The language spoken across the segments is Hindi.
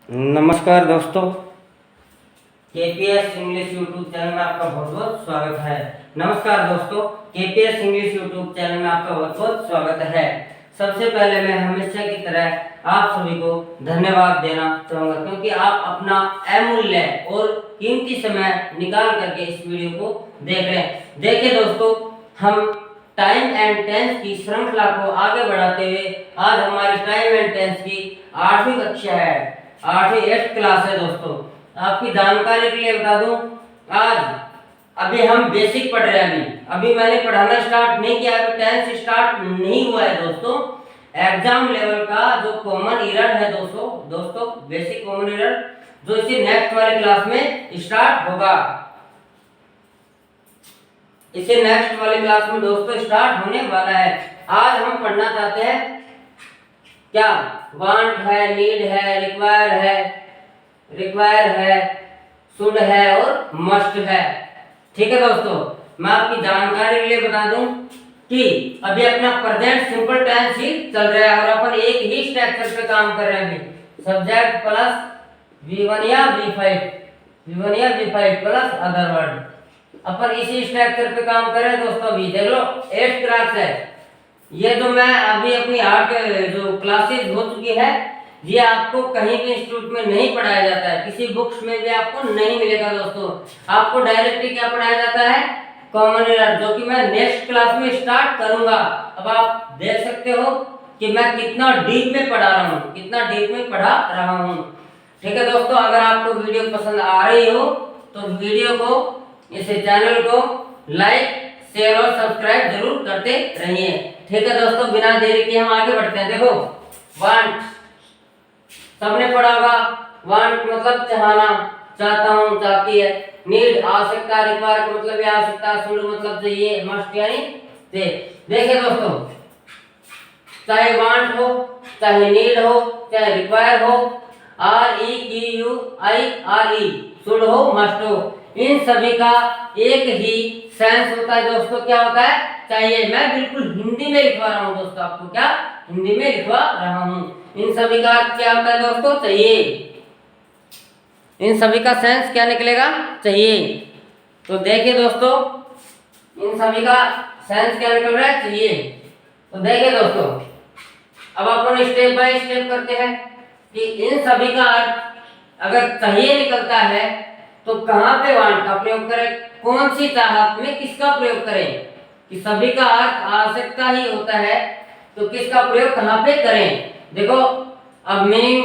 नमस्कार दोस्तों, केपीएस इंग्लिश यूट्यूब चैनल में आपका बहुत बहुत स्वागत है। नमस्कार दोस्तों, केपीएस इंग्लिश यूट्यूब चैनल में आपका बहुत बहुत स्वागत है। सबसे पहले मैं हमेशा की तरह आप सभी को धन्यवाद देना चाहूँगा, क्योंकि आप अपना अमूल्य और कीमती समय निकाल करके इस वीडियो को देख रहे हैं। देखिए दोस्तों, हम टाइम एंड टेंस की श्रृंखला को आगे बढ़ाते हुए आज हमारी टाइम एंड टेंस की 8वीं कक्षा है, 8वीं 8th क्लास है। दोस्तों, आपकी जानकारी के लिए बता दूं, आज अभी हम बेसिक पढ़ रहे हैं। अभी मैंने पढ़ाना स्टार्ट नहीं किया, अभी टेंस स्टार्ट नहीं हुआ है। दोस्तों, एग्जाम लेवल का जो कॉमन ईरर है दोस्तों बेसिक कॉमन ईरर, जो इसे नेक्स्ट वाली क्लास में स्टार्ट होगा। इसे नेक्स्ट वाली क्लास में दोस्तों स्टार्ट होने वाला है। आज हम पढ़ना चाहते हैं क्या, वांट है, नीड है, रिक्वायर है, शुड है और मस्ट है। ठीक है दोस्तों, मैं आपकी जानकारी के लिए बता दूं कि अभी अपना प्रेजेंट सिंपल टेंस ही चल रहा है और अपन एक ही स्ट्रक्चर पे काम कर रहे हैं। सब्जेक्ट प्लस V1 या V5 प्लस अदर वर्ड, अपन इसी स्ट्रक्चर पे काम कर रहे हैं। दोस्तों, अभी देख लो 8th क्लास है। ये जो मैं अभी अपनी 8 जो क्लासेस हो चुकी है, ये आपको कहीं भी इंस्टीट्यूट में नहीं पढ़ाया जाता है, किसी बुक्स में भी आपको नहीं मिलेगा। दोस्तों, आपको डायरेक्टली क्या पढ़ाया जाता है, कॉमन ईरर, जो कि मैं नेक्स्ट क्लास में स्टार्ट करूंगा। अब आप देख सकते हो कि मैं कितना डीप में पढ़ा रहा हूँ, कितना डीप में पढ़ा रहा हूँ। ठीक है दोस्तों, अगर आपको वीडियो पसंद आ रही हो तो वीडियो को, इस चैनल को लाइक, शेयर और सब्सक्राइब जरूर करते रहिए। ठीक है दोस्तों, बिना देरी के हम आगे बढ़ते हैं। देखो, वांट सबने पढ़ा होगा, वांट मतलब चाहना, चाहता हूँ, चाहती है। नीड आवश्यकता, रिक्वायर का मतलब है आवश्यकता, शुड मतलब चाहिए, मस्ट यानी से। देखिए दोस्तों, चाहे वांट हो, चाहे नीड हो, चाहे रिक्वायर हो, REQUIRE, शुड हो, मस्ट हो, इन सभी का एक ही सेंस होता है। दोस्तों, क्या होता है, चाहिए। मैं बिल्कुल हिंदी में लिखवा रहा हूँ दोस्तों, आपको क्या हिंदी में लिखवा रहा हूँ। इन सभी का क्या होता है दोस्तों, चाहिए। इन सभी का सेंस क्या निकलेगा, चाहिए। तो देखिए दोस्तों, इन सभी का सेंस क्या निकल रहा है, चाहिए। तो देखिए दोस्तों, अब अपन स्टेप बाय स्टेप करते हैं कि इन सभी का अर्थ अगर चाहिए निकलता है तो कहाँ पे वांट का प्रयोग करें, कौन सी चाहत में किसका प्रयोग करें। कि सभी का अर्थ आवश्यकता ही होता है, तो किसका प्रयोग कहाँ पे करें। देखो, अब मीनिंग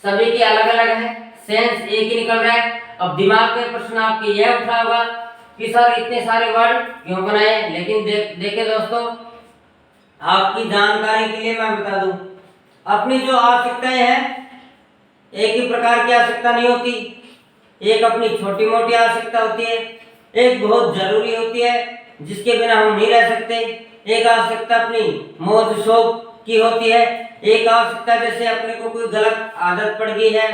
सभी की अलग अलग है, सेंस एक ही निकल रहा है। अब दिमाग में प्रश्न आपके यह उठा होगा कि सर इतने सारे वर्ड क्यों बनाए, लेकिन देखिए दोस्तों, आपकी जानकारी के लिए मैं बता दूं, अपनी जो आवश्यकताएं हैं, एक ही प्रकार की आवश्यकता नहीं होती। एक अपनी छोटी मोटी आवश्यकता होती है, एक बहुत जरूरी होती है जिसके बिना हम नहीं रह सकते। एक आवश्यकता अपनी मौज शौक की होती है। एक आवश्यकता जैसे अपने को कोई गलत आदत पड़ गई है,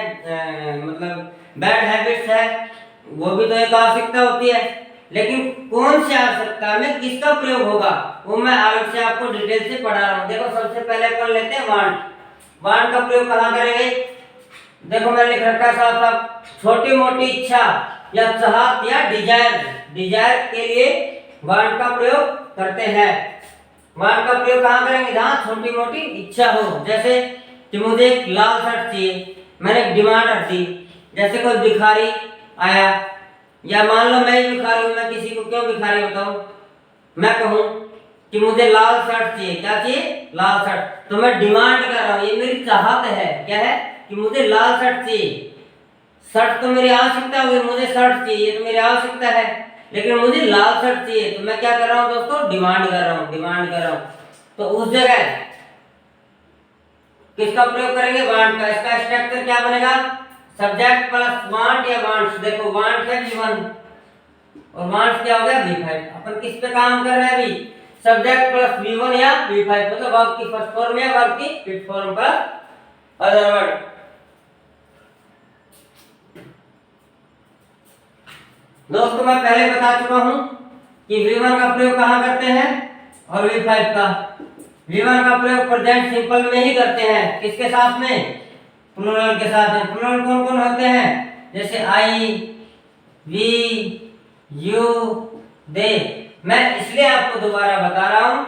मतलब बैड हैबिट्स है, वो भी तो एक आवश्यकता होती है। लेकिन कौन सी आवश्यकता में किसका प्रयोग होगा, वो मैं अलग से आपको डिटेल से पढ़ा रहा हूँ। देखो, सबसे पहले कर लेते हैं वांट। वांट का प्रयोग कहाँ करेंगे, देखो मैंने लिख रखा है साफ साफ, छोटी मोटी इच्छा या चाहत या डिजायर के लिए वांट का प्रयोग करते हैं। वांट का प्रयोग कहाँ करेंगे, जहाँ छोटी मोटी इच्छा हो। जैसे कि मुझे एक लाल शर्ट चाहिए, मैंने एक डिमांड रख दी। जैसे कोई भिखारी आया, या मान लो मैं ही भिखारी हूँ, मैं किसी को क्यों भिखारी बताऊं, मैं कहूँ कि मुझे लाल शर्ट चाहिए, क्या चाहिए, लाल शर्ट, तो मैं डिमांड कर रहा हूँ, ये मेरी चाहत है। क्या है कि मुझे लाल शर्ट चाहिए। शर्ट तो मेरी आवश्यकता हुई, मुझे शर्ट चाहिए तो मेरी आवश्यकता है, लेकिन मुझे लाल शर्ट चाहिए, तो मैं क्या कर रहा हूँ दोस्तों, डिमांड कर रहा हूँ। तो उस जगह किसका प्रयोग करेंगे, वांट का। इसका स्ट्रक्चर क्या बनेगा, सब्जेक्ट प्लस वांट या वांट्स। देखो, वांट है V1 और वांट्स क्या हो गया, V5। अपन किस पे काम कर रहे हैं अभी, सब्जेक्ट प्लस V1 या V5, मतलब वर्ब की फर्स्ट फॉर्म या वर्ब की fifth form plus other word. दोस्तों, मैं पहले बता चुका हूं कि V1 का प्रयोग कहां करते हैं और V5 का। V1 का प्रयोग प्रेजेंट सिंपल में ही करते हैं, किसके साथ में, प्लूरल के साथ में। प्लूरल कौन कौन होते हैं? जैसे आई, वी, यू, दे। मैं इसलिए आपको दोबारा बता रहा हूं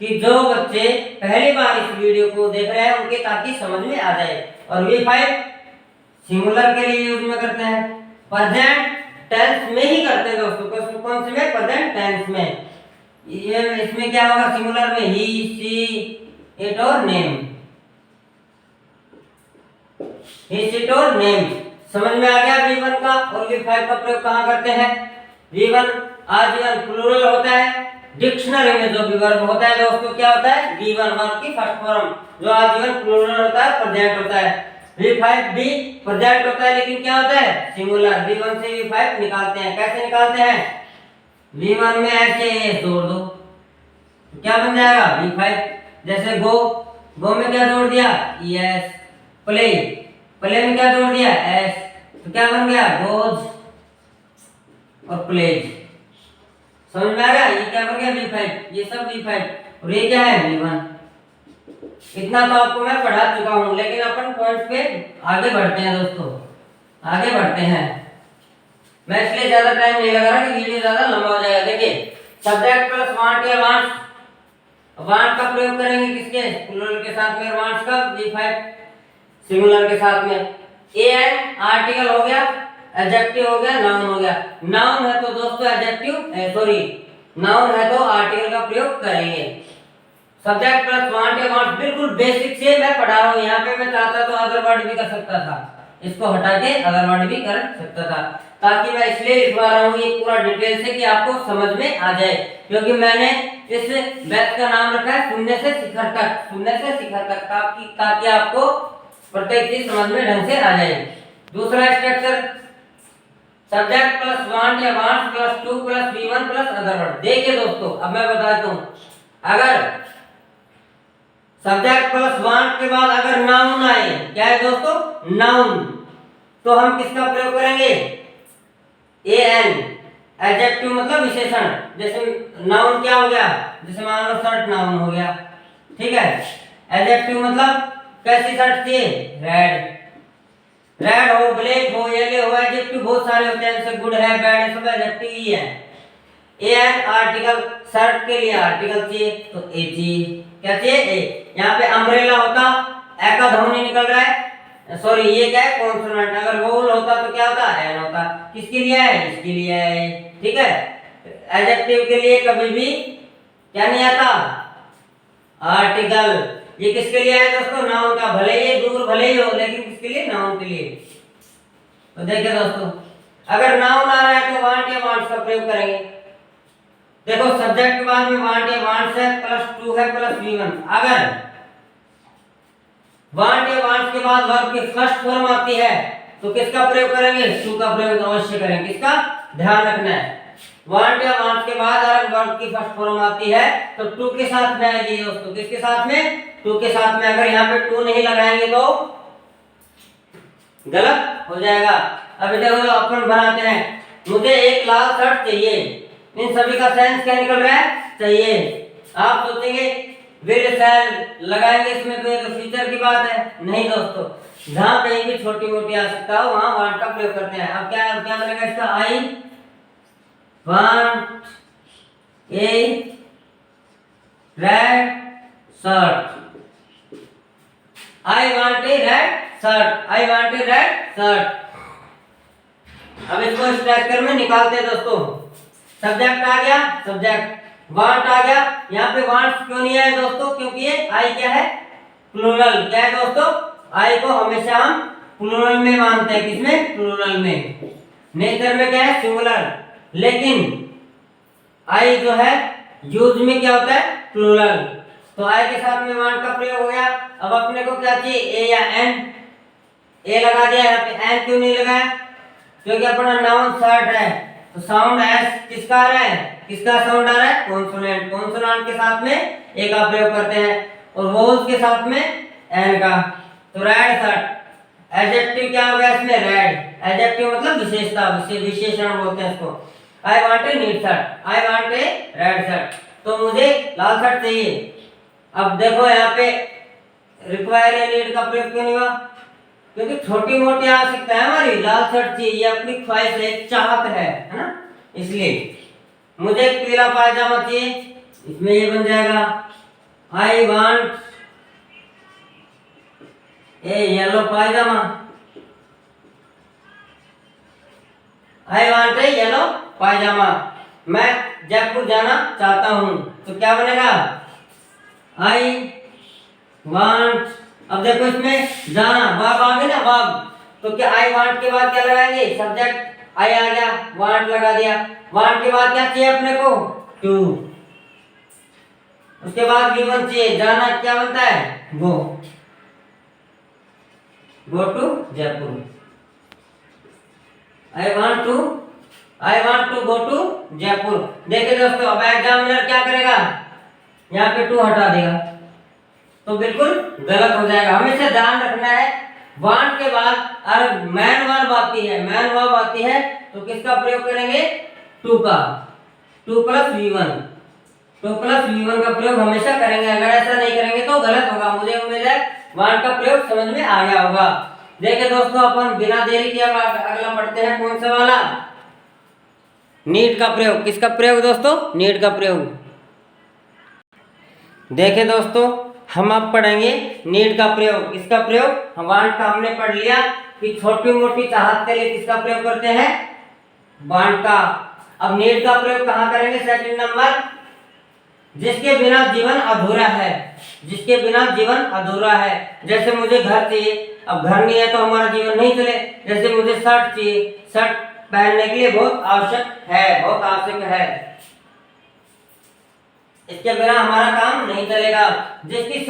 कि जो बच्चे पहली बार इस वीडियो को देख रहे हैं उनके ताकि समझ में आ जाए। और V5 सिंगुलर के लिए यूज में करते हैं, प्रेजेंट टेंस में ही करते हैं दोस्तों। कौन से में? प्रेजेंट टेंस में। ये इसमें क्या होगा? सिंगुलर में ही, सी, इट और नेम। ही, इट और नेम। समझ में आ गया V1 का और V5 का प्रयोग कहां करते हैं? V1 आजीवन प्लूरल होता है। डिक्शनरी में जो भी वर्ब होता है दोस्तों क्या होता है? V1 वर्ब की फर्स्ट फॉर्म जो आजीवन प्लूरल होता है, प्रेजेंट होता है। V5 भी प्रेजेंट होता है लेकिन क्या होता है? सिंगुलर। V1 से V5 निकालते हैं। कैसे निकालते हैं? V1 में ऐसे जोड़ दो तो क्या बन जाएगा? V5। जैसे गो, गो में क्या जोड़ दिया? यस। प्ले, प्ले में क्या जोड़ दिया? एस। तो क्या बन गया? गोज और प्लेज। समझ में आ गया? ये क्या बन गया? V5। ये सब V5 और ये क्या है? V1। इतना तो आपको मैं पढ़ा चुका हूं लेकिन अपन पॉइंट पे आगे बढ़ते हैं दोस्तों, आगे बढ़ते हैं। मैं इसलिए ज्यादा टाइम नहीं लगा रहा कि वीडियो ज्यादा लंबा हो जाएगा। देखिए सब्जेक्ट प्लस वांट या वांट्स, वांट का प्रयोग करेंगे किसके? प्लूरल के साथ में। वांट्स का V5 सिंगुलर के साथ में। एन आर्टिकल हो गया, एडजेक्टिव हो गया, नाउन हो गया। नाउन है तो दोस्तों एडजेक्टिव सॉरी नाउन है तो आर्टिकल का प्रयोग करेंगे। सब्जेक्ट प्लस वांट या वांट्स बिल्कुल बेसिक से मैं पढ़ा रहा हूं। यहाँ पे मैं चाहता तो अदर वर्ड भी कर सकता था, इसको हटा के अदर वर्ड भी कर सकता था, ताकि मैं इसलिए लिखवा रहा हूँ ये पूरा डिटेल से कि आपको समझ में आ जाए। क्योंकि मैंने इस बैच का नाम रखा है शून्य से शिखर तक, शून्य से शिखर तक, ताकि आपको प्रत्येक चीज समझ में ढंग से आ जाए। दूसरा स्ट्रक्चर सब्जेक्ट प्लस वांट या wants plus two plus V1 plus other word. देखिए दोस्तों अब मैं बताता हूँ, अगर सब्जेक्ट प्लस वांट के बाद अगर नाउन आए, क्या है दोस्तों? नाउन, तो हम किसका प्रयोग करेंगे? एन। एडजेक्टिव मतलब विशेषण। जैसे नाउन क्या हो गया? जैसे मान लो शर्ट नाउन हो गया, ठीक है। एडजेक्टिव मतलब कैसी शर्ट थी? रेड। रेड हो, ब्लैक हो, येलो हो, एडजेक्टिव बहुत सारे होते हैं, जैसे गुड है, बैड है, सब एडजेक्टिव ही है। एन आर्टिकल, शर्ट के लिए आर्टिकल चाहिए तो ए चाहिए। क्या चाहिए? ए। यहाँ पे अम्ब्रेला होता, ए का ध्वनि निकल रहा है, सॉरी ये क्या है? कॉन्सोनेंट। अगर वोवल होता तो क्या होता? एन होता। किसके लिए है? इसके लिए है, ठीक है। एडजेक्टिव के लिए कभी भी क्या नहीं आता? आर्टिकल। ये किसके लिए है दोस्तों? नाउन का। भले ये दूर भले ही हो लेकिन किसके लिए? नाउन के लिए। तो देखिए दोस्तों अगर नाउन आ रहा है तो वांट या वांट्स का प्रयोग करेंगे। देखो सब्जेक्ट के बाद में वांट या वांट्स है प्लस टू है प्लस V1। अगर वांट या वांट्स के बाद वर्ब की फर्स्ट फॉर्म आती है तो किसका प्रयोग करेंगे? टू का प्रयोग अवश्य करेंगे। किसका? ध्यान रखना है। वांट या वांट्स के बाद अगर वर्ब की फर्स्ट फॉर्म आती है तो टू के साथ में आएगी दोस्तों। किसके साथ में? टू के साथ में। अगर यहाँ पे टू नहीं लगाएंगे तो गलत हो जाएगा। अब देखो अपन बनाते हैं, मुझे एक लाल शर्ट चाहिए। इन सभी का सेंस क्या निकल रहा है? चाहिए। आप सोचेंगे विल शैल लगाएंगे इसमें तो एक फ्यूचर की बात है। नहीं दोस्तों, जहां कहीं भी छोटी मोटी आवश्यकता हो वहां वांट का प्रयोग करते हैं। अब क्या क्या बनेगा इसका? आई want a red shirt. I want a red shirt. I want a red shirt. अब इसको स्ट्रक्चर में निकालते हैं दोस्तों। सब्जेक्ट आ गया, सब्जेक्ट वांट आ गया। यहाँ पे वांट्स क्यों नहीं आया दोस्तों? क्योंकि ये आई क्या है? प्लूरल। क्या है दोस्तों? आई को हमेशा हम प्लूरल में मानते हैं। किसमें? प्लूरल में। नेचर में क्या है? सिंगुलर। लेकिन आई जो है यूज में क्या होता है? प्लूरल। तो आई के साथ में वांट का प्रयोग हो गया। अब अपने को क्या चाहिए? ए या एन। ए लगा दिया। यहाँ पे एन क्यों नहीं लगाया? क्योंकि अपना नाउन शर्ट है तो साउंड एस किसका आ रहा है? किसका साउंड आ रहा है? कॉन्सोनेंट। कॉन्सोनेंट के साथ में ए का प्रयोग करते हैं और वोवल्स के साथ में एन का। तो रेड शर्ट। एडजेक्टिव क्या हो गया इसमें? रेड। एडजेक्टिव मतलब विशेषता, विशेषण बोलते हैं इसको। I want a neat shirt. I want a red shirt. तो मुझे लाल शर्ट चाहिए। अब देखो यहाँ पे रिक्वायर या नीड का प्रयोग क्यों नहीं हुआ? क्योंकि छोटी मोटी आवश्यकता है हमारी, लाल शर्ट चाहिए, ये अपनी ख्वाहिश है, एक चाहत है ना, इसलिए मुझे एक पीला पायजामा चाहिए, इसमें ये बन जाएगा I want a yellow pyjama, I want a yellow pyjama. मैं जयपुर जाना चाहता हूं, तो क्या बनेगा आई वांट, अब देखो इसमें जाना वर्ब आ गया ना, वर्ब, तो क्या आई वांट के बाद क्या लगाएंगे, सब्जेक्ट आई आ गया, वांट लगा दिया, वांट के बाद क्या चाहिए अपने को, टू, उसके बाद गिवन चाहिए, जाना क्या बनता है, go to Jaipur, I want to go to Jaipur. देखिए दोस्तों, अब एग्जामिनर क्या करेगा, यहाँ पे टू हटा देगा, तो बिल्कुल गलत हो जाएगा। हमेशा ध्यान रखना है, वांट के बाद अगर मैन वर्ब आती है तो किसका प्रयोग करेंगे, टू का, टू प्लस वी1 का प्रयोग हमेशा करेंगे। अगर ऐसा नहीं करेंगे तो गलत होगा। मुझे उम्मीद है वांट का प्रयोग समझ में आ गया होगा। देखिए दोस्तों, अपन बिना देरी किए अगला पढ़ते हैं, कौन सा वाला, नीड का प्रयोग। किसका प्रयोग दोस्तों, नीड का प्रयोग। देखिए दोस्तों, हम अब पढ़ेंगे नीड का प्रयोग। किसका प्रयोग, वांट का हमने पढ़ लिया कि छोटी मोटी चाहत के लिए किसका प्रयोग करते हैं, वांट का। अब नीड का प्रयोग कहाँ करेंगे, सेकंड नंबर, जिसके बिना जीवन अधूरा है, जिसके बिना जीवन अधूरा है। जैसे मुझे घर चाहिए, अब घर नहीं है तो हमारा जीवन नहीं चले। जैसे मुझे शर्ट चाहिए, शर्ट पहनने के लिए बहुत आवश्यक है, इसके बिना हमारा काम नहीं चलेगा। जिसकी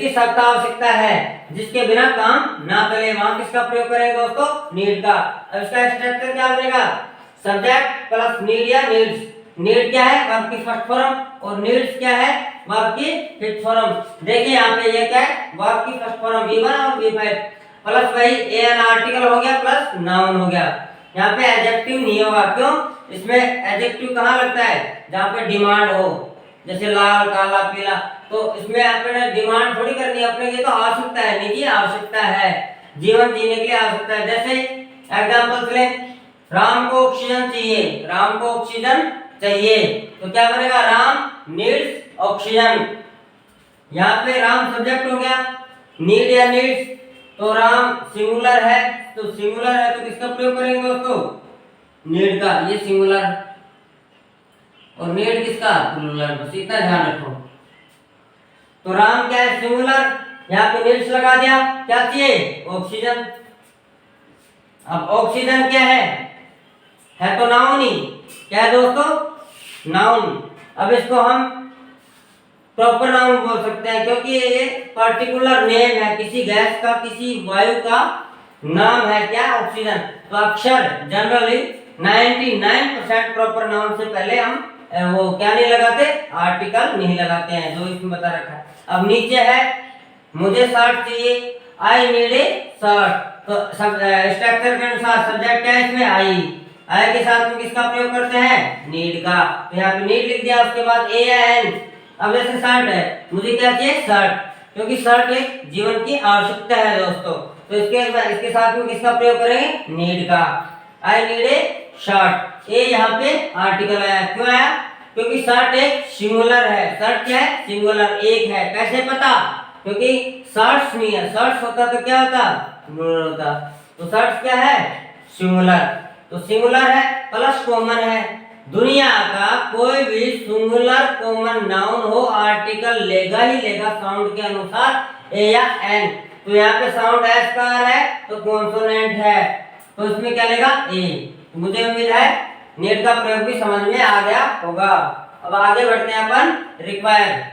सख्त आवश्यकता है, जिसके बिना काम ना चले, वहां किसका प्रयोग करेंगे दोस्तों, नीड का। अब इसका स्ट्रक्चर क्या बनेगा, सब्जेक्ट प्लस नीड या नीड्स। नीड क्या है, वर्ब की फर्स्ट फॉर्म, और नीड्स क्या है, वर्ब की फिफ्थ फॉर्म। देखिए यहाँ पे ये क्या है, वर्ब की फर्स्ट फॉर्म V1 और V5 प्लस वही एन आर्टिकल हो गया प्लस नाउन हो गया। यहाँ पे एडजेक्टिव नहीं होगा, क्यों, इसमें एडजेक्टिव कहाँ लगता है, जहाँ पे डिमांड हो, जैसे लाल काला पीला, तो इसमें अपने डिमांड थोड़ी करनी है, अपने लिए तो आवश्यकता है, निजी आवश्यकता है, जीवन जीने के लिए आवश्यकता है। जैसे एग्जाम्पल ले, राम को ऑक्सीजन चाहिए, तो क्या बनेगा, राम नीड्स ऑक्सीजन। यहाँ पे राम सब्जेक्ट हो गया, नीड या नीड्स, तो राम सिंगुलर है, तो किसका प्रयोग करेंगे दोस्तों, नीड का, ये सिंगुलर, और नीड किसका, प्लूरल। बस इतना ध्यान रखो। तो राम क्या है, सिंगुलर, यहाँ पे नीड्स लगा दिया, क्या चाहिए, ऑक्सीजन। अब ऑक्सीजन क्या है तो नाउन ही, क्या है दोस्तों, नाउन। अब इसको हम प्रॉपर नाउन बोल सकते हैं, क्योंकि ये पर्टिकुलर नेम है, किसी गैस का, किसी वायु का नाम है, क्या, ऑक्सीजन। तो अक्षर जनरली 99% प्रॉपर नाउन से पहले हम वो क्या नहीं लगाते, आर्टिकल नहीं लगाते हैं, जो इसमें बता रखा है। अब नीचे है, मुझे शर्ट चाहिए, आई नीड ए शर्ट, तो स्ट्रक्चर के अनुसार सब्जेक्ट क्या है इसमें, आई के साथ में किसका प्रयोग करते हैं, नीड का। तो यहाँ पे नीड लिख दिया, उसके बाद ए या एन। अब जैसे शर्ट है, मुझे क्या चाहिए, शर्ट, क्योंकि शर्ट एक जीवन की आवश्यकता है दोस्तों, तो इसके साथ में किसका प्रयोग करेंगे, नीड का। आई नीड ए शर्ट, ए यहाँ पे आर्टिकल आया, क्यों आया, क्योंकि शर्ट एक सिंगुलर है। शर्ट क्या है, सिंगुलर, एक है। कैसे पता, क्योंकि शर्ट्स नहीं है, शर्ट्स होता तो क्या होता, प्लूरल होता, तो शर्ट्स क्या है, सिंगुलर, तो सिंगुलर है प्लस कॉमन है। दुनिया का कोई भी सिंगुलर कॉमन नाउन हो, आर्टिकल लेगा ही लेगा साउंड के अनुसार, ए या एन। तो यहाँ पे साउंड एस का है तो कॉन्सोनेंट है, तो इसमें क्या लेगा, ए। तो मुझे उम्मीद है नीड का प्रयोग भी समझ में आ गया होगा। अब आगे बढ़ते हैं अपन रिक्वायर।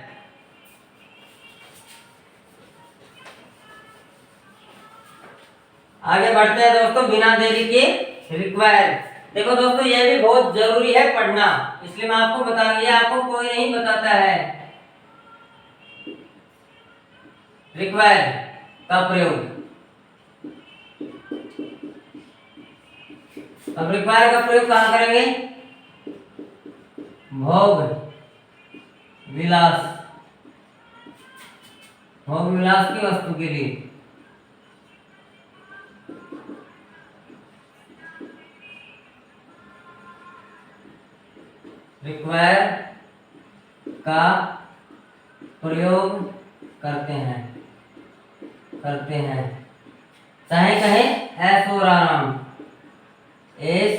आगे बढ़ते हैं दोस्तों बिना देरी के, रिक्वायर। देखो दोस्तों, ये भी बहुत जरूरी है पढ़ना, इसलिए मैं आपको बता दिया, आपको कोई नहीं बताता है। रिक्वायर का प्रयोग, अब रिक्वायर का प्रयोग कहां करेंगे, भोग विलास की वस्तु के लिए। का प्रयोग करते हैं चाहे कहे ऐश और आराम, ऐश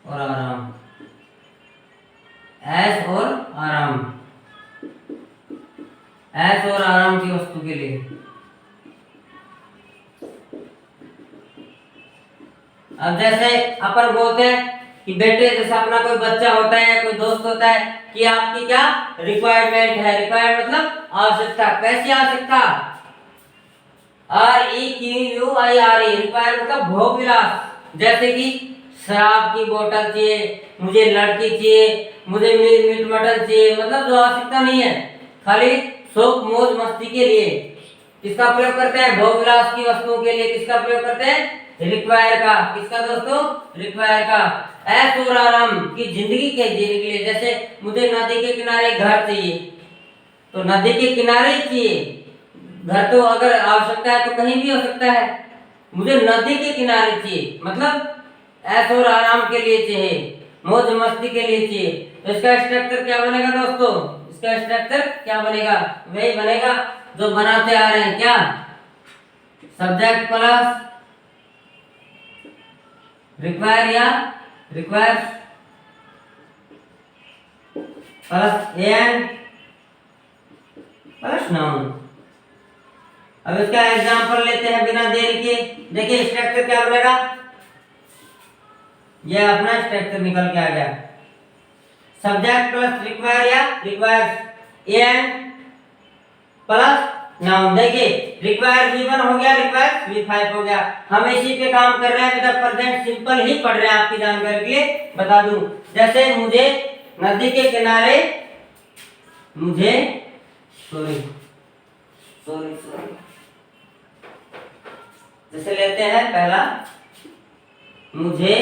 और आराम, ऐश और आराम, ऐश और आराम की वस्तु के लिए। अब जैसे अपन बोलते हैं कि बेटे, जैसे अपना कोई बच्चा होता है या कोई दोस्त होता है कि आपकी क्या रिक्वायरमेंट है, रिक्वायरमेंट मतलब आवश्यकता, कैसी आवश्यकता, REQUIRE, रिक्वायर मतलब भोग विलास, जैसे कि शराब की बोतल चाहिए, मुझे लड़की चाहिए, मुझे मीट मटन चाहिए, मतलब जो आवश्यकता नहीं है, खाली शौक मौज मस्ती के लिए किसका प्रयोग करते हैं, भोग विलास की वस्तुओं के लिए किसका प्रयोग करते हैं, रिक्वायर का। किसका दोस्तों, रिक्वायर का। ऐश और आराम की जिंदगी के जीने के लिए, जैसे मुझे नदी के किनारे घर चाहिए, तो नदी के किनारे ही चाहिए, घर तो अगर आवश्यकता है तो कहीं भी हो सकता है, मुझे नदी के किनारे चाहिए, मतलब ऐश और आराम के लिए चाहिए, मौज मस्ती के लिए चाहिए। तो इसका स्ट्रक्चर क्या बनेगा दोस्तों, इसका स्ट्रक्चर क्या बनेगा, वही बनेगा जो बनाते आ रहे हैं, क्या, सब्जेक्ट प्लस रिक्वायर या require plus an plus noun. अब इसका एग्जांपल लेते हैं बिना देरी के। देखिए स्ट्रक्चर क्या बनेगा, ये अपना स्ट्रक्चर निकल के आ गया, सब्जेक्ट प्लस रिक्वायर या रिक्वायर एन प्लस नाउन। देखिए रिक्वायर V1 हो गया, रिक्वायर V5 हो गया। हम इसी पे काम कर रहे हैं, विद प्रेजेंट सिंपल ही पढ़ रहे हैं, आपकी जानकारी के लिए बता दूं। जैसे मुझे नदी के किनारे, मुझे सॉरी जैसे लेते हैं पहला, मुझे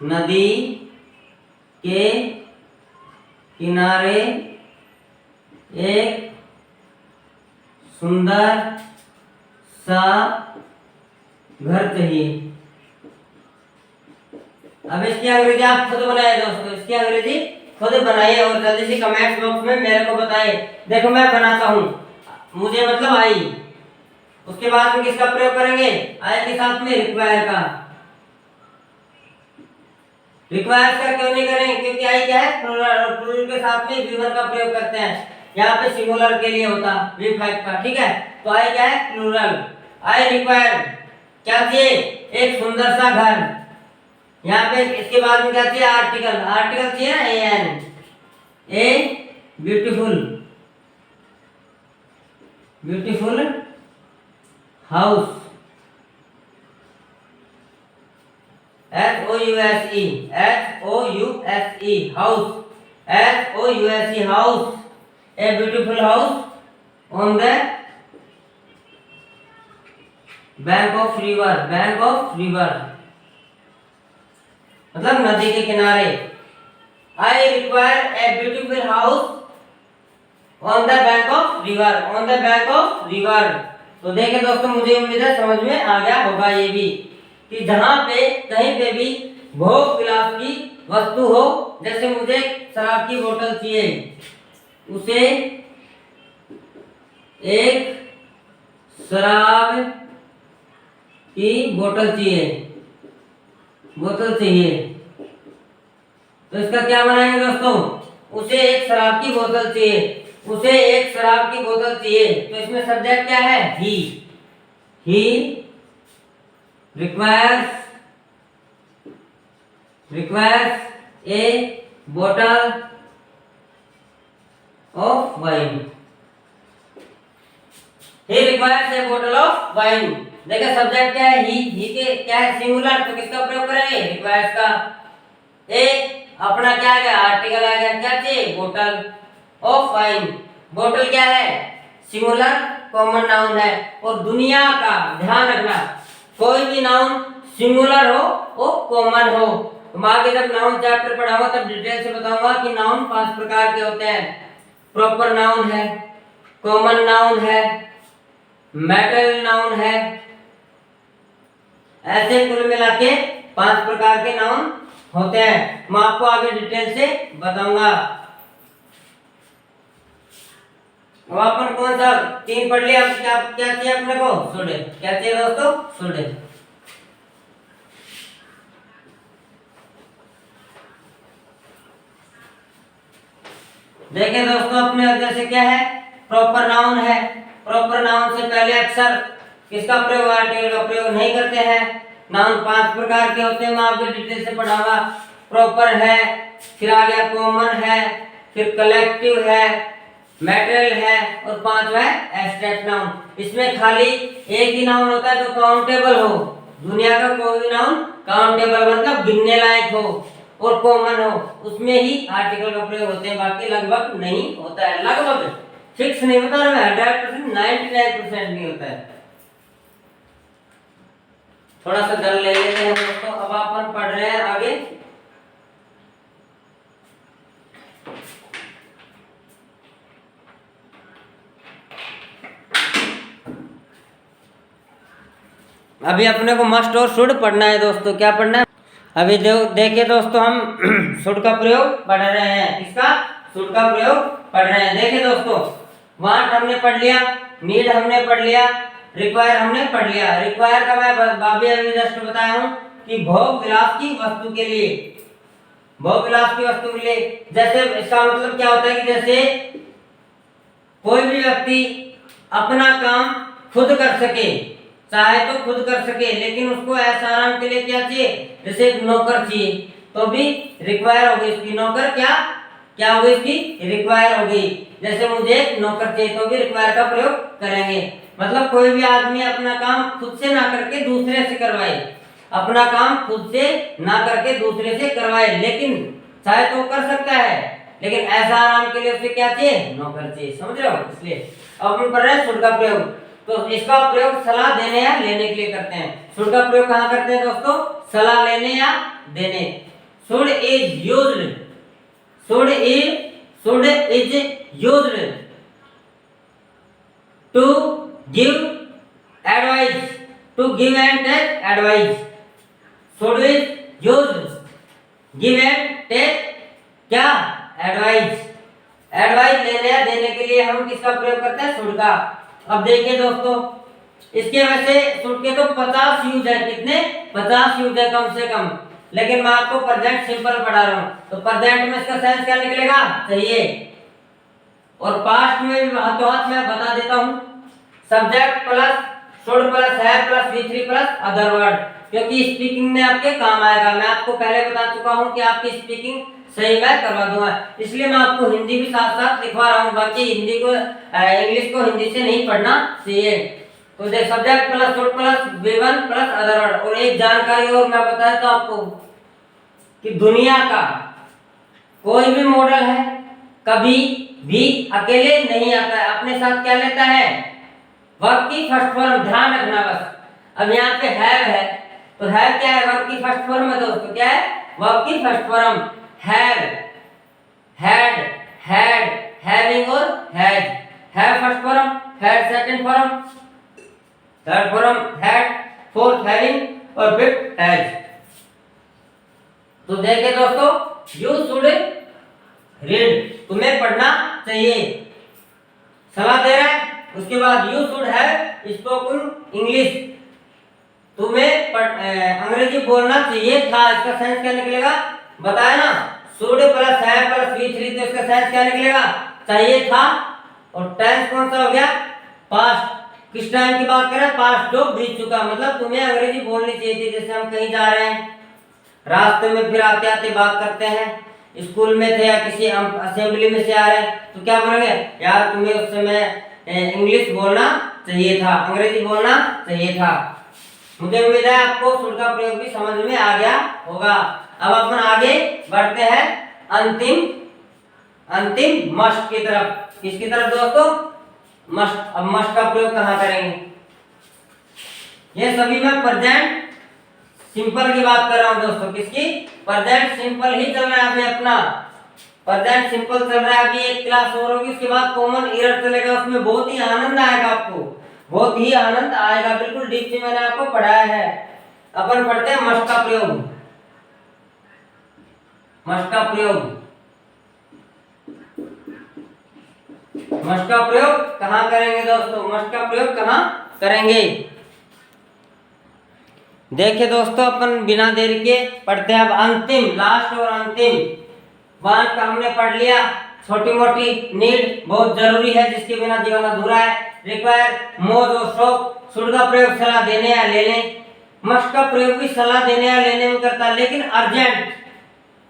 नदी के किनारे एक सुंदर सा घर चाहिए। अब इसकी अंग्रेजी आप खुद बनाइए दोस्तों, इसकी अंग्रेजी खुद बनाइए और जल्दी से कमेंट बॉक्स में मेरे को बताइए। देखो मैं बनाता हूं, मुझे मतलब आई, उसके बाद में किसका प्रयोग करेंगे, आई के साथ में रिक्वायर का। रिक्वायर का क्यों नहीं करेंगे, क्योंकि आई क्या है, प्लूरल के साथ में V1 का प्रयोग करते हैं, यहाँ पे सिंगुलर के लिए होता V5 का, ठीक है। तो आई क्या है, प्लूरल। आई रिक्वायर क्या चाहिए, एक सुंदर सा घर। यहाँ पे इसके बाद में क्या चाहिए, आर्टिकल, आर्टिकल चाहिए ना, an, a beautiful, beautiful house, HOUSE, HOUSE house, HOUSE house, a beautiful house on the bank of river, bank of river मतलब नदी के किनारे। I require a beautiful house on the bank of river, on the bank of river। तो देखिए दोस्तों, मुझे उम्मीद है समझ में आ गया होगा ये भी, कि जहाँ पे कहीं पे भी भोग विलास की वस्तु हो, जैसे मुझे शराब की बोतल चाहिए, उसे एक शराब की बोतल चाहिए, बोतल चाहिए, तो इसका क्या बनाएंगे दोस्तों, उसे एक शराब की बोतल चाहिए, उसे एक शराब की बोतल चाहिए। तो इसमें सब्जेक्ट क्या है, ही requires a bottle of wine, he requires a bottle of wine। देखिए सब्जेक्ट क्या है, ही के क्या है, सिंगुलर, तो किसका प्रयोग करेंगे, रिक्वायर्स का। एक अपना क्या आ गया, आर्टिकल आ गया, क्या चाहिए, बोतल ऑफ वाइन। बोतल क्या है, सिंगुलर कॉमन नाउन है। और दुनिया का ध्यान रखना, कोई भी नाउन सिंगुलर हो वो कॉमन हो। हम आगे जब नाउन चैप्टर पढ़ाऊंगा तब डिटेल से बताऊंगा कि नाउन 5 प्रकार के होते हैं। प्रॉपर नाउन है, कॉमन नाउन है, मेटल नाउन है, ऐसे कुल मिला के 5 प्रकार के नाउन होते हैं। मैं आपको आगे डिटेल से बताऊंगा। अब अपन कौन सा 3 पढ़ लिया। क्या क्या चाहिए अपने को? सोडे। क्या चाहिए दोस्तों? सोडे। देखिए दोस्तों, अपने अध्यय से क्या है? प्रॉपर नाउन है। प्रॉपर नाउन से पहले अक्षर किसका प्रयोग? आर्टिकल का प्रयोग नहीं करते हैं। नाउन 5 प्रकार के होते हैं, मैं आपको डिटेल से पढ़ाऊंगा। प्रॉपर है, फिर आ गया कॉमन है, फिर कलेक्टिव है, मैटेरियल है, और 5वां है एब्स्ट्रैक्ट नाउन। इसमें खाली एक ही नाउन होता है जो काउंटेबल हो। दुनिया का कोई भी नाउन काउंटेबल मतलब गिनने लायक हो और कॉमन हो, उसमें ही आर्टिकल का प्रयोग होते हैं। बाकी लगभग नहीं होता है। लगभग फिक्स नहीं होता है, 100%, 99% नहीं होता है। थोड़ा सा गल ले लेते हैं दोस्तों। अब अपन पढ़ रहे हैं आगे। अभी अपने को मस्ट और शुड पढ़ना है दोस्तों। क्या पढ़ना है? अभी देखिए दोस्तों, हम शुड का प्रयोग पढ़ रहे हैं। इसका शुड का प्रयोग पढ़ रहे हैं। देखिए दोस्तों, वांट हमने पढ़ लिया, नीड हमने पढ़ लिया, रिक्वायर हमने पढ़ लिया। रिक्वायर का मैं अभी जस्ट बताया हूँ कि भोग विलास की वस्तु के लिए। भोग विलास की वस्तु के लिए, जैसे इसका मतलब क्या होता है कि जैसे कोई भी व्यक्ति अपना काम खुद कर सके, चाहे तो खुद कर सके, लेकिन उसको ऐसा आराम के लिए क्या चाहिए? जैसे एक नौकर चाहिए, तो भी रिक्वायर हो गई इसकी। नौकर क्या हो गई इसकी? रिक्वायर हो गई। जैसे मुझे एक नौकर चाहिए, तो भी रिक्वायर का प्रयोग करेंगे। मतलब कोई भी आदमी अपना काम खुद से ना करके दूसरे से करवाए, अपना काम खुद से ना करके दूसरे से करवाए, लेकिन चाहे तो कर सकता है, लेकिन ऐसा आराम के लिए उसे क्या चाहिए? नौकर चाहिए। समझ रहे हो? इसलिए अब हम पढ़ रहे हैं शुड का प्रयोग। तो इसका प्रयोग सलाह देने या लेने के लिए करते हैं। शुड का प्रयोग कहाँ करते हैं दोस्तों? सलाह लेने या देने। Should is used, should is used to give advice, to give and take advice. Should is used give and take क्या? एडवाइस। एडवाइस लेने या देने के लिए हम किसका प्रयोग करते हैं? शुड का। अब देखिए दोस्तों, इसके वैसे शुड के तो 50 यूज है। कितने? 50 यूज है कम से कम, लेकिन मैं आपको प्रेजेंट सिंपल पढ़ा रहा हूँ। तो प्रेजेंट में इसका सेंस क्या निकलेगा? चाहिए। और पास्ट में भी हाथों हाथ मैं बता देता हूँ, सब्जेक्ट प्लस शुड प्लस है plus V3 plus other word, क्योंकि स्पीकिंग में आपके काम आएगा। मैं आपको पहले बता चुका हूँ कि आपकी स्पीकिंग सही मैं करवा दूंगा, इसलिए मैं आपको हिंदी भी साथ साथ लिखवा रहा हूँ। बाकी हिंदी को इंग्लिश को हिंदी से नहीं पढ़ना चाहिए। तो देख, subject plus should plus V1 plus other word. और एक जानकारी और मैं बताया था आपको कि दुनिया का कोई भी मॉडल है कभी भी अकेले नहीं आता है, अपने साथ क्या लेता है? वर्ब की फर्स्ट फॉर्म। ध्यान रखना बस। अब यहाँ पे है, तो है क्या है? वर्ब की फर्स्ट फॉर्म है दोस्तों। क्या है? वर्ब की first form. Have, had, had, having और has. Have first form, had second form, third form had, fourth having और फिफ्थ हैज। तो देखिए दोस्तों, यू शुड रीड, तुम्हें पढ़ना चाहिए। सलाह दे रहा है। उसके बाद you should have spoken English, तुम्हें अंग्रेजी बोलना चाहिए था। इसका सेंस क्या निकलेगा? बताया ना, शुड प्लस है प्लस V3, तो इसका सेंस क्या निकलेगा? चाहिए था। और टेंस कौन सा हो गया? पास्ट। किस टाइम की बात कर रहे हैं? पास्ट जो बीत चुका, मतलब तुम्हें अंग्रेजी बोलनी चाहिए थी। जैसे हम कहीं जा रहे हैं, रास्ते में फिर आते आते बात करते हैं, स्कूल में थे या किसी असेंबली में से आ रहे हैं, तो क्या बोलेंगे? यार तुम्हें उस समय इंग्लिश बोलना चाहिए था, अंग्रेजी बोलना चाहिए था। मुझे उम्मीद है आपको शुड का प्रयोग भी समझ में आ गया होगा। अब अपन आगे बढ़ते हैं अंतिम मस्ट की तरफ। किसकी तरफ दोस्तों? मस्ट। अब मस्ट का प्रयोग कहाँ करेंगे? ये सभी मैं प्रेजेंट सिंपल की बात कर रहा हूं दोस्तों। किसकी? प्रेजेंट सिंपल ही चल रहा है अभी अपना। प्रेजेंट सिंपल चल रहा है। अभी एक क्लास और होगी, उसके बाद कॉमन ईयर चलेगा। उसमें बहुत ही आनंद आएगा आपको, बहुत ही आनंद आएगा। बिल्कुल डीप से मैंने आपको पढ़ाया है। अपन पढ़ते हैं मस्ट का प्रयोग। मस्ट का प्रयोग, मस्ट का प्रयोग कहाँ करेंगे दोस्तों? मस्ट का प्रयोग कहाँ करेंगे? देखिए दोस्तों, अपन बिना देरी के पढ़ते हैं अब अंतिम, लास्ट और अंतिम वाक्य का हमने पढ़ लिया। छोटी मोटी नीड बहुत जरूरी है, जिसके बिना जीवन अधूरा है। रिक्वायर, मौज और शौक। शुड का प्रयोग सलाह देने या लेने। मस्ट का प्रयोग भी सलाह देने या लेने में करता है, लेकिन अर्जेंट।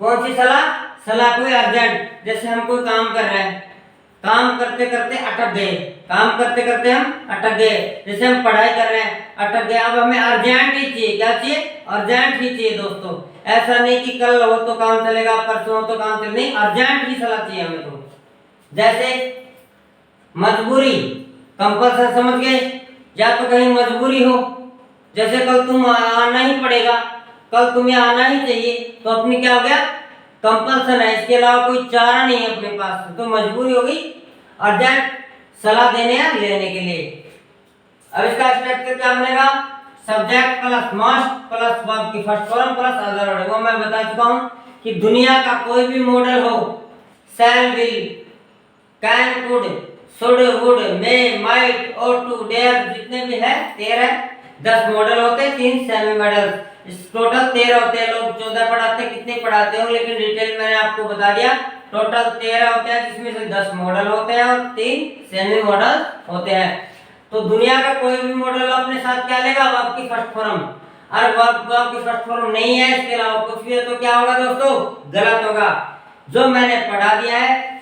कौन सी सलाह? सलाह कोई अर्जेंट। जैसे हम कोई काम कर रहे हैं, काम करते करते अटक गए, काम करते करते हम अटक गए। जैसे हम पढ़ाई कर रहे हैं, अटक गए, अब हमें अर्जेंट ही चाहिए। क्या चाहिए? अर्जेंट ही चाहिए दोस्तों। ऐसा नहीं कि कल हो तो काम चलेगा, परसों हो तो काम चलेगा, नहीं, अर्जेंट ही सलाह चाहिए हमें तो। जैसे मजबूरी, कंपल्सन समझ गए, या तो कहीं मजबूरी हो, जैसे कल तुम आना ही पड़ेगा, कल तुम्हें आना ही चाहिए, तो अपनी क्या हो गया? कंपल्सन है, इसके अलावा कोई चारा नहीं है अपने पास, तो मजबूरी होगी अर्जेंट सलाह देने या लेने के लिए। अब इसका स्ट्रक्चर क्या बनेगा? Subject plus must plus verb की first form plus other word. वो मैं बता चुका हूं कि दुनिया का कोई भी मॉडल हो, shall, will, can, could, should, would, may, might, ought to, dare, जितने भी है 13 10 मॉडल होते हैं, 3 सेमी मॉडल, टोटल 13 होते हैं। लोग 14 पढ़ाते हैं, कितने पढ़ाते हो, लेकिन डिटेल मैंने आपको बता दिया, टोटल 13 होते हैं, जिसमें से 10 मॉडल होते हैं और 3 सेमी मॉडल होते हैं। तो दुनिया का कोई भी मॉडल अपने साथ क्या लेगा? वर्ब की फर्स्ट फॉर्म। और वर्ब की फर्स्ट फॉर्म नहीं है, इसके अलावा कुछ भी है तो क्या होगा दोस्तों? गलत होगा। जो मैंने पढ़ा दिया है,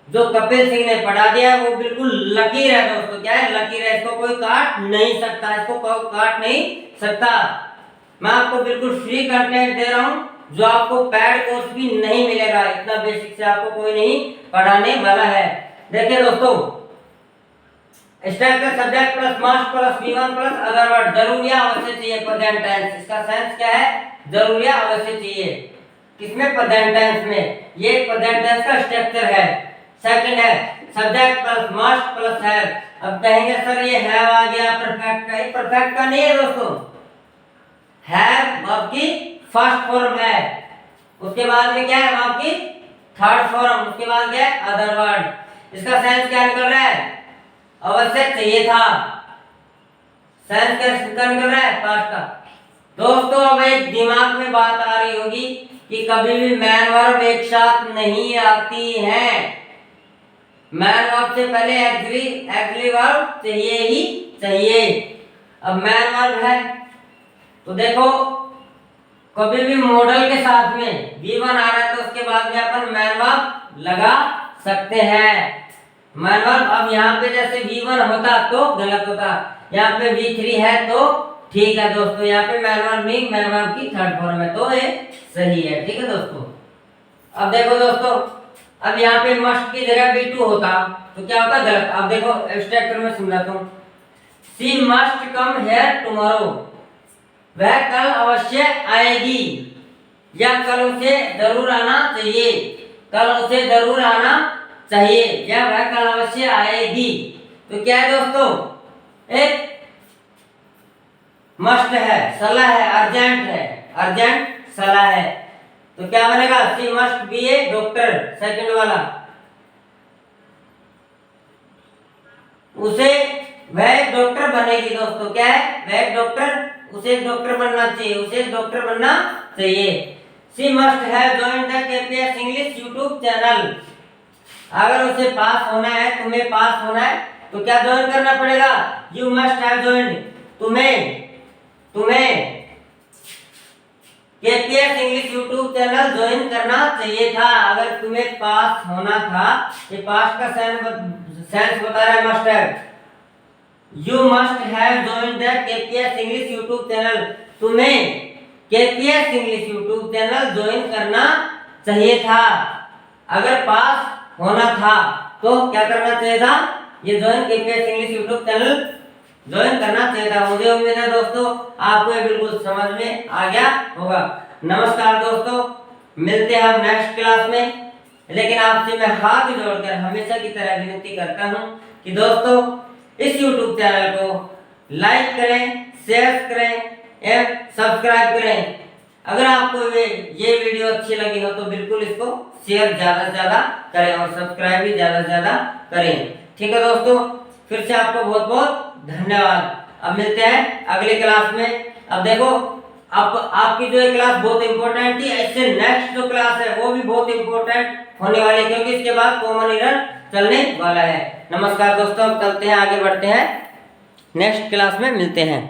जो कपिल सिंह ने पढ़ा दिया है, वो बिल्कुल लकीर है दोस्तों। क्या है? लकीर है, इसको कोई काट नहीं सकता, इसको कोई काट नहीं सकता। मैं आपको बिल्कुल फ्री कंटेंट दे रहा हूँ, जो आपको पेड कोर्स भी नहीं मिलेगा, इतना बेसिक से आपको कोई नहीं पढ़ाने वाला है। देखिए दोस्तों, structure subject plus must plus V1 plus other word, जरूरी या अवश्य चाहिए प्रेजेंट टेंस। इसका सेंस क्या है? जरूरी या अवश्य चाहिए। किसमें? प्रेजेंट टेंस में। ये प्रेजेंट टेंस का स्ट्रक्चर है। सेकंड है subject plus must plus have. अब कहेंगे सर ये हैव आ गया परफेक्ट का, ये परफेक्ट का नहीं है दोस्तों। हैव वर्ब की फर्स्ट फॉर्म है, उसके बाद में क्या है? वर्ब की थर्ड फॉर्म, उसके बाद क्या है? Other word. इसका सेंस क्या निकल रहा है? अवश्य चाहिए था। सेंस क्या निकल रहा है? पास्ट का। दोस्तों अब एक दिमाग में बात आ रही होगी कि कभी भी मैन वर्ब एक साथ नहीं आती है। मैन वर्ब से पहले एक्चुअली वर्ब चाहिए ही चाहिए। अब मैन वर्ब है तो देखो, कभी भी मॉडल के साथ में V1 आ रहा है तो उसके बाद में अपन मैन वर्ब लगा सकते हैं। मैन वर्ब अब यहाँ पे जैसे V1 होता तो गलत होता, यहाँ पे V3 है तो ठीक है दोस्तों। यहाँ पे मैन वर्ब नहीं, मैन वर्ब की थर्ड फॉर्म है तो ये सही है। ठीक है दोस्तों। अब देखो दोस्तों, अब यहाँ पे मस्ट की जगह V2 होता तो क्या होता? गलत। अब देखो स्ट्रक्चर में समझाता हूँ। She must come here tomorrow, वह कल अवश्य आएगी, या कल उसे जरूर आना चाहिए, कल उसे जरूर आना चाहिए, या वह कल अवश्य आएगी। तो क्या है दोस्तों? एक मस्ट है, सलाह है, अर्जेंट है, अर्जेंट सलाह है, तो क्या बनेगा? She must be A doctor. Second वाला, उसे वह एक डॉक्टर बनेगी दोस्तों। क्या है? वह एक डॉक्टर, उसे एक डॉक्टर बनना चाहिए, उसे एक डॉक्टर बनना चाहिए। She must have joined the KPS English YouTube channel. अगर उसे पास होना है, तुम्हें पास होना है तो क्या ज्वाइन करना पड़ेगा? यू मस्ट हैव जॉइंड, तुम्हें KPS English YouTube channel join करना चाहिए था। अगर तुम्हें पास होना था, ये पास का सेंस बता रहा है must have. You must have joined the KPS English YouTube channel, तुम्हें KPS English YouTube channel join करना चाहिए था। अगर पास होना था तो क्या करना चाहिए था? ये join KPS English YouTube channel join करना चाहिए था। मुझे उम्मीद है दोस्तों आपको ये बिल्कुल समझ में आ गया होगा। नमस्कार दोस्तों, मिलते हैं हम नेक्स्ट क्लास में। लेकिन आपसे मैं हाथ जोड़कर हमेशा की तरह विनती करता हूँ कि दोस्तों इस YouTube चैनल को लाइक करें, शेयर करें एवं सब्सक्राइब करें। अगर आपको ये वीडियो अच्छी लगी हो तो बिल्कुल इसको शेयर ज़्यादा से ज़्यादा करें और सब्सक्राइब भी ज़्यादा से ज़्यादा करें। ठीक है दोस्तों, फिर से आपको बहुत बहुत धन्यवाद। अब मिलते हैं अगली क्लास में। अब देखो, अब आपकी जो क्लास बहुत इंपॉर्टेंट थी, इससे नेक्स्ट जो क्लास है वो भी बहुत इंपॉर्टेंट होने वाली है, क्योंकि इसके बाद कॉमन एरर चलने वाला है। नमस्कार दोस्तों, चलते हैं आगे बढ़ते हैं, नेक्स्ट क्लास में मिलते हैं।